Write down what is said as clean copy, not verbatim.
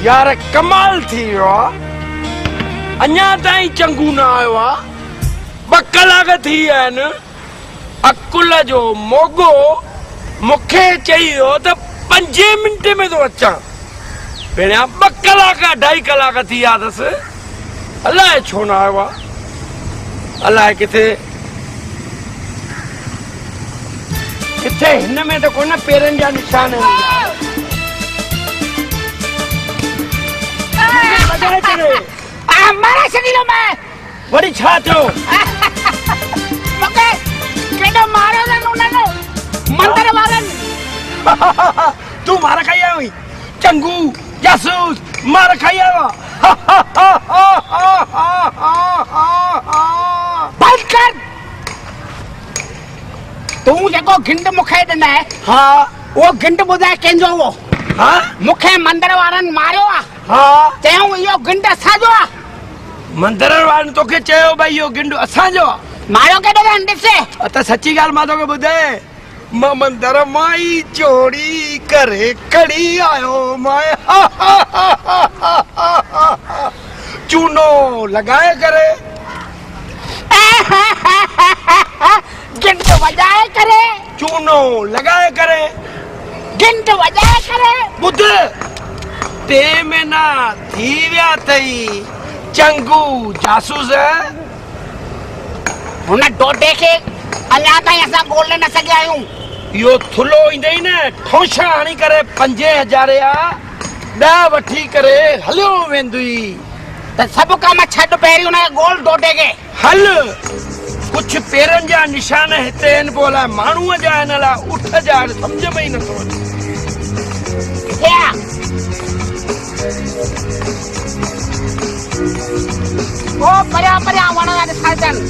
यार कमाल थी अञा ताईं चंगू न आयो आहे 2 कलाक थी विया आहिनि अकुल जो मोगो मूंखे चई वियो त 5 मिंट में थो अचां पहिरियां 2 कलाक 2.5 कलाक थी विया अथसि अलाए छो न आयो आहे अलाए किथे हिन में त कोन पेरनि जा निशान मारे छॾींदो मैं वरी छा थियो मूंखे केॾो मारियो अथनि उन्हनि मंदर वारनि तूं मार खाई आयो हुई चंगू जासूस मार खाई आयो बंद कर तूं जेको गिंड मूंखे ॾिना हा उहो गिंड ॿुधाए कंहिंजो हो हा मूंखे मंदर वारनि मारियो आहे हा चयूं इहो गिंड असांजो आहे मंदर वारनि तोखे चयो भई इहो गिंड असांजो आहे मारियो केॾो अथनि ॾिसे त सची ॻाल्हि मां तोखे ॿुधाए मां मंदर मां ई चोरी करे कड़ी आयो मां चूनो लॻाए करे गिंड वॼाए करे चूनो लॻाए करे गिंड वॼाए करे ॿुध 3 महीना थी विया अथई चंगू जासूस हुन डोडे खे अञा ताईं असां ॻोल्हे न सघिया आहियूं इहो थुलो ईंदई न ठोशा हणी करे 5000 जा 10 वठी करे हलियो वेंदुई त सभु कम छॾ पहिरीं हुन ॻोल्ह डोडे खे हल कुछ पेरनि जा निशान हिते आहिनि पोइ अलाए माण्हूअ जा आहिनि अलाए उठ जा आहिनि सम्झ में ई नथो अचे ओ परियां परियां वण ॾिसाइजनि